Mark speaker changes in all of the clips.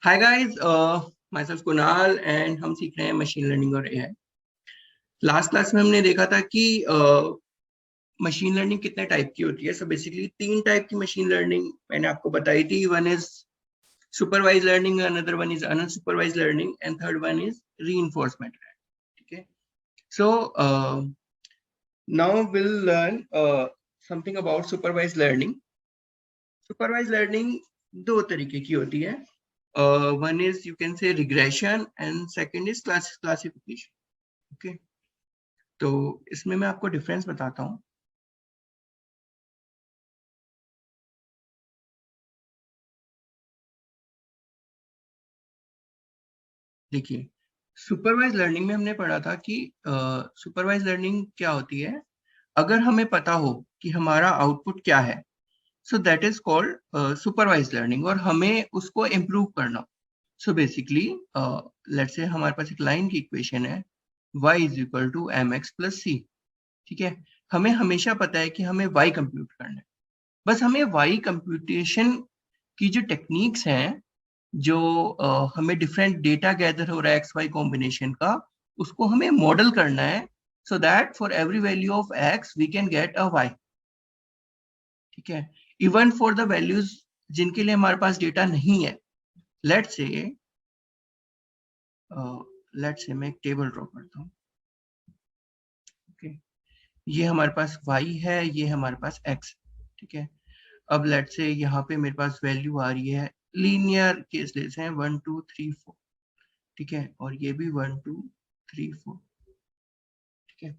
Speaker 1: Hi guys, my self Kunal and हम सीख रहे हैं मशीन लर्निंग और एआई। लास्ट क्लास में हमने देखा था कि मशीन लर्निंग कितने टाइप की होती है। सो बेसिकली तीन टाइप की मशीन लर्निंग मैंने आपको बताई थी। One is supervise learning, another one is unsupervise learning and third one is reinforcement. ठीक है। So now will learn something about supervise learning. Supervise learning दो तरीके की होती है। One is you can say regression and second is classification. Okay, तो इसमें मैं आपको डिफरेंस बताता हूँ। देखिए, सुपरवाइज लर्निंग में हमने पढ़ा था कि सुपरवाइज लर्निंग क्या होती है। अगर हमें पता हो कि हमारा आउटपुट क्या है, so that is called supervise learning, और हमें उसको इम्प्रूव करना। सो बेसिकली लेट्स से हमारे पास एक लाइन की इक्वेशन है, y is equal to M X plus C. ठीक है। हमें हमेशा पता है कि हमें y कंप्यूट करना है। बस हमें y कंप्यूटेशन की जो टेक्निक्स हैं, जो हमें डिफरेंट डेटा गैदर हो रहा है एक्स वाई कॉम्बिनेशन का, उसको हमें मॉडल करना है, so that for every value of x we can get a y. ठीक है। इवन फॉर द वैल्यूज जिनके लिए हमारे पास डेटा नहीं है, लेट्स से मैं एक टेबल ड्रॉ करता हूँ। ओके, ये हमारे पास y है, ये हमारे पास x। ठीक है। अब लेट्स से यहाँ पे मेरे पास वैल्यू आ रही है, लीनियर केस लेते हैं 1 2 3 4। ठीक है, और ये भी 1 2 3 4। ठीक है।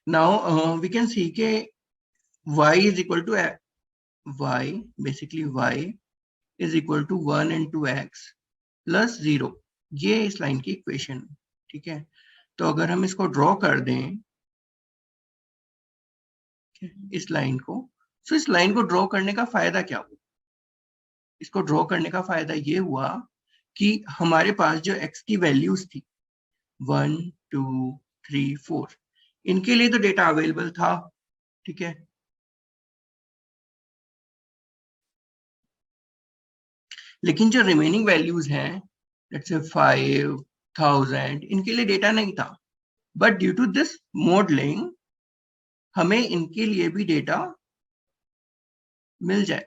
Speaker 1: नाउ वी कैन सी के y is equal to y, basically y is equal to 1 into x plus 0। ये इस लाइन की इक्वेशन है। ठीक है। तो अगर हम इसको ड्रॉ कर दें, इस लाइन को, सो इस लाइन को ड्रॉ करने का फायदा क्या हुआ? इसको ड्रॉ करने का फायदा ये हुआ कि हमारे पास जो x की वैल्यूज थी 1 2 3 4, इनके लिए तो डेटा अवेलेबल था। ठीक है। लेकिन जो रिमेनिंग वैल्यूज हैं, लेट्स से 5,000, इनके लिए डेटा नहीं था। But due to this modelling हमें इनके लिए भी डेटा मिल जाए।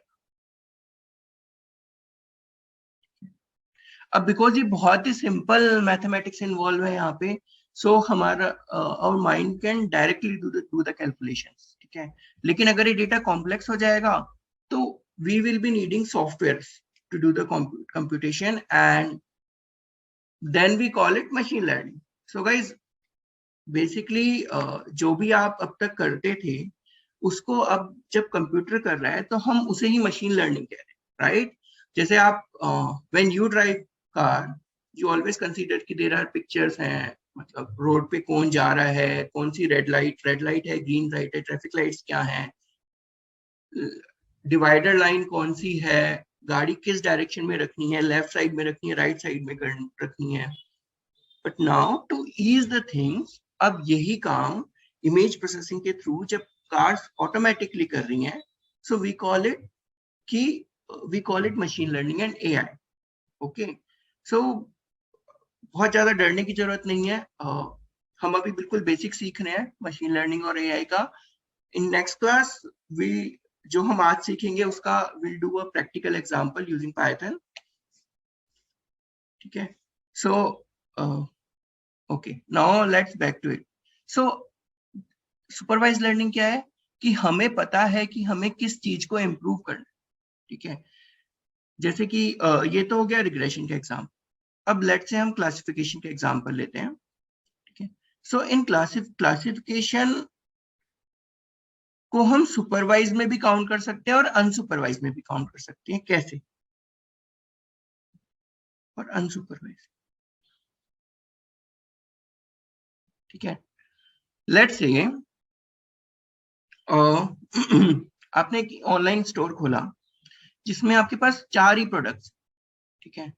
Speaker 1: अब बिकॉज ये बहुत ही सिंपल मैथमेटिक्स इन्वॉल्व है यहाँ पे, सो हमारा our mind can directly do the calculations. ठीक है। लेकिन अगर ये डेटा कॉम्प्लेक्स हो जाएगा, तो we will be needing software to do the computation, and then we call it machine learning. So guys, basically जो भी आप अब तक करते थे, उसको अब जब कंप्यूटर कर रहा है तो हम उसे ही मशीन लर्निंग कह रहे हैं, राइट? जैसे आप when you drive car, you always consider कि देयर आर पिक्चर्स हैं, मतलब रोड पे कौन जा रहा है, कौन सी रेड लाइट है, ग्रीन लाइट है, ट्रैफिक लाइट्स क्या हैं, डिवाइडर लाइन कौन सी है, गाड़ी किस डायरेक्शन में रखनी है, लेफ्ट साइड में रखनी है, राइट साइड में रखनी है। But now to ease the things, अब यही काम इमेज प्रोसेसिंग के थ्रू जब कार्स ऑटोमेटिकली कर रही हैं, so we call it machine learning and AI. Okay, so बहुत ज्यादा डरने की जरूरत नहीं है। हम अभी बिल्कुल बेसिक सीख रहे हैं मशीन लर्निंग और एआई का। इन नेक्स्ट क्लास वी जो हम आज सीखेंगे उसका will do a practical example using Python. ठीक है। So okay, now let's back to it. So supervise learning क्या है कि हमें पता है कि हमें किस चीज को इम्प्रूव करना है। ठीक है। जैसे कि ये तो हो गया रिग्रेशन का एग्जाम्पल। अब लेट्स से हम क्लासिफिकेशन के एग्जाम्पल लेते हैं। ठीक है। सो इन क्लासिफिकेशन को हम सुपरवाइज में भी काउंट कर सकते हैं और अनसुपरवाइज में भी काउंट कर सकते हैं। कैसे? और अनसुपरवाइज। ठीक है। लेट्स से आपने एक ऑनलाइन स्टोर खोला जिसमें आपके पास 4 ही प्रोडक्ट्स। ठीक है।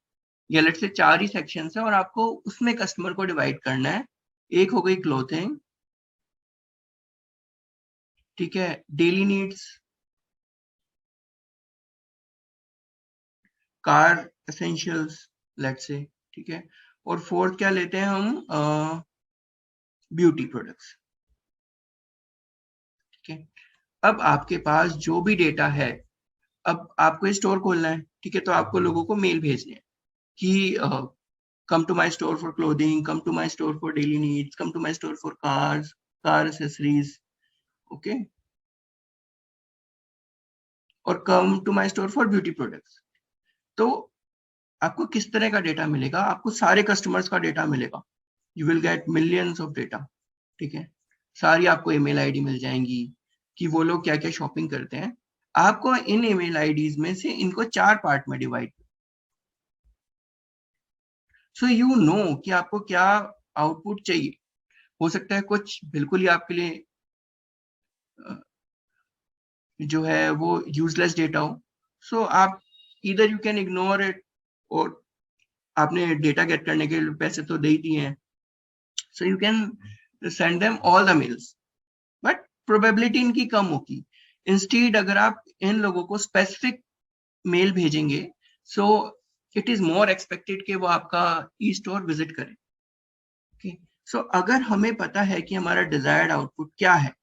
Speaker 1: या लेट्स से 4 ही सेक्शन है और आपको उसमें कस्टमर को डिवाइड करना है। एक हो गई क्लोथिंग, ठीक है, daily needs, car essentials let's say, ठीक है। और फोर्थ क्या लेते हैं हम, ब्यूटी प्रोडक्ट्स, ठीक है। अब आपके पास जो भी डेटा है, अब आपको ये स्टोर खोलना है, ठीक है, तो आपको लोगों को मेल भेजने हैं कि come to my store for clothing, come to my store for daily needs, come to my store for cars, car accessories, okay, और come to my store for beauty products। तो आपको किस तरह का डेटा मिलेगा? आपको सारे कस्टमर्स का डेटा मिलेगा। You will get millions of data, ठीक है। सारी आपको ईमेल आईडी मिल जाएंगी कि वो लोग क्या क्या शॉपिंग करते हैं। आपको इन ईमेल आईडीज में से इनको 4 पार्ट में डिवाइड, सो यू नो कि आपको क्या आउटपुट चाहिए। हो सकता है कुछ बिल्कुल ही आपके लिए जो है वो यूजलेस डेटा हो, सो आप इधर यू कैन इग्नोर इट, और आपने डेटा गेट करने के पैसे तो दे ही दिए हैं, so you can send them all the mails, but probability इनकी कम होगी। इंस्टीड अगर आप इन लोगों को स्पेसिफिक मेल भेजेंगे, so it is more expected कि वो आपका ई स्टोर विजिट करें, ओके। सो अगर हमें पता है कि हमारा डिजायर्ड आउटपुट क्या है,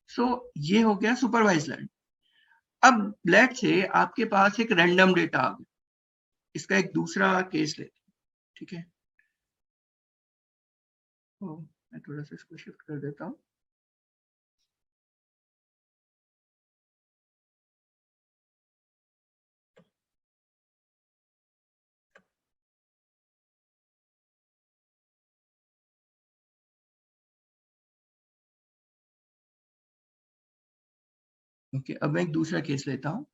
Speaker 1: सो ये हो गया सुपरवाइज लर्निंग। अब लेट से आपके पास एक रैंडम डेटा आ गया, इसका एक दूसरा केस लेते हैं, ठीक है। तो मैं थोड़ा सा इसको शिफ्ट कर देता हूँ। ओके, अब मैं एक दूसरा केस लेता हूँ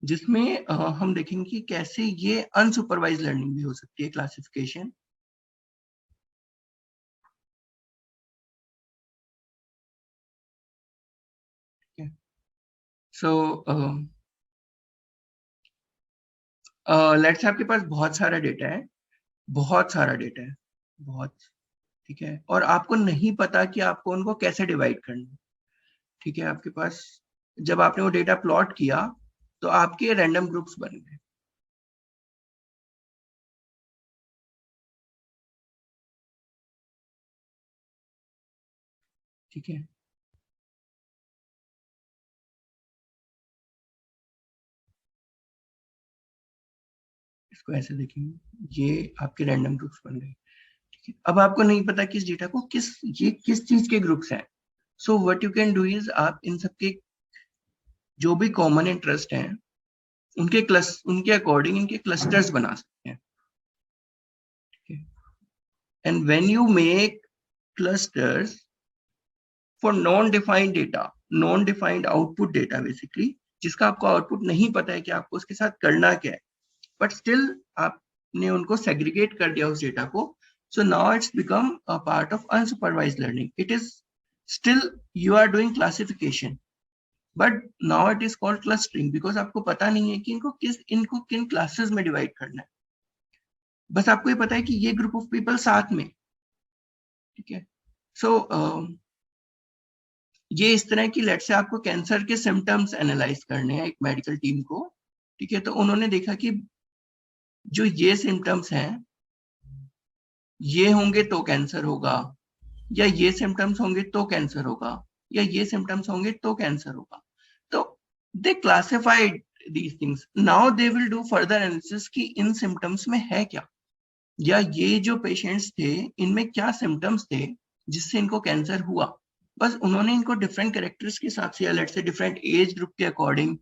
Speaker 1: जिसमें हम देखेंगे कि कैसे ये अनसुपरवाइज लर्निंग भी हो सकती है, क्लासिफिकेशन। सो लेट्स से आपके पास बहुत सारा डेटा है, बहुत सारा डेटा है, बहुत, ठीक है, और आपको नहीं पता कि आपको उनको कैसे डिवाइड करना है, ठीक है। आपके पास जब आपने वो डेटा प्लॉट किया तो आपके रैंडम ग्रुप्स बन गए, ठीक है। इसको ऐसे देखेंगे, ये आपके रैंडम ग्रुप्स बन गए, ठीक है। अब आपको नहीं पता कि इस डेटा को ये किस चीज के ग्रुप्स हैं, so what you can do is आप इन सबके जो भी कॉमन इंटरेस्ट हैं उनके अकॉर्डिंग इनके क्लस्टर्स बना सकते हैं, ठीक है। And when you make clusters for non defined data, non defined output data basically, जिसका आपको आउटपुट नहीं पता है कि आपको उसके साथ करना क्या है, बट स्टिल आपने उनको सेग्रीगेट कर दिया उस डेटा को, so now it's become a part of unsupervised learning. It is still you are doing classification, but now it is called clustering because आपको पता नहीं है कि इनको किन क्लासेस में डिवाइड करना है, बस आपको ये पता है कि ये ग्रुप ऑफ पीपल साथ में, ठीक है। सो ये इस तरह की, लेट से आपको कैंसर के सिम्टम्स एनालाइज करने हैं एक मेडिकल टीम को, ठीक है। तो उन्होंने देखा कि जो ये सिम्टम्स हैं ये होंगे तो कैंसर होगा, या ये सिम्टम्स होंगे तो कैंसर होगा, या ये सिम्टम्स होंगे तो कैंसर होगा। तो they classified these things, now they will do further analysis कि इन सिम्टम्स में है क्या, या ये जो पेशेंट्स थे इनमें क्या सिम्टम्स थे जिससे इनको कैंसर हुआ। बस उन्होंने इनको डिफरेंट कैरेक्टर्स के हिसाब से, या let's say different age group के अकॉर्डिंग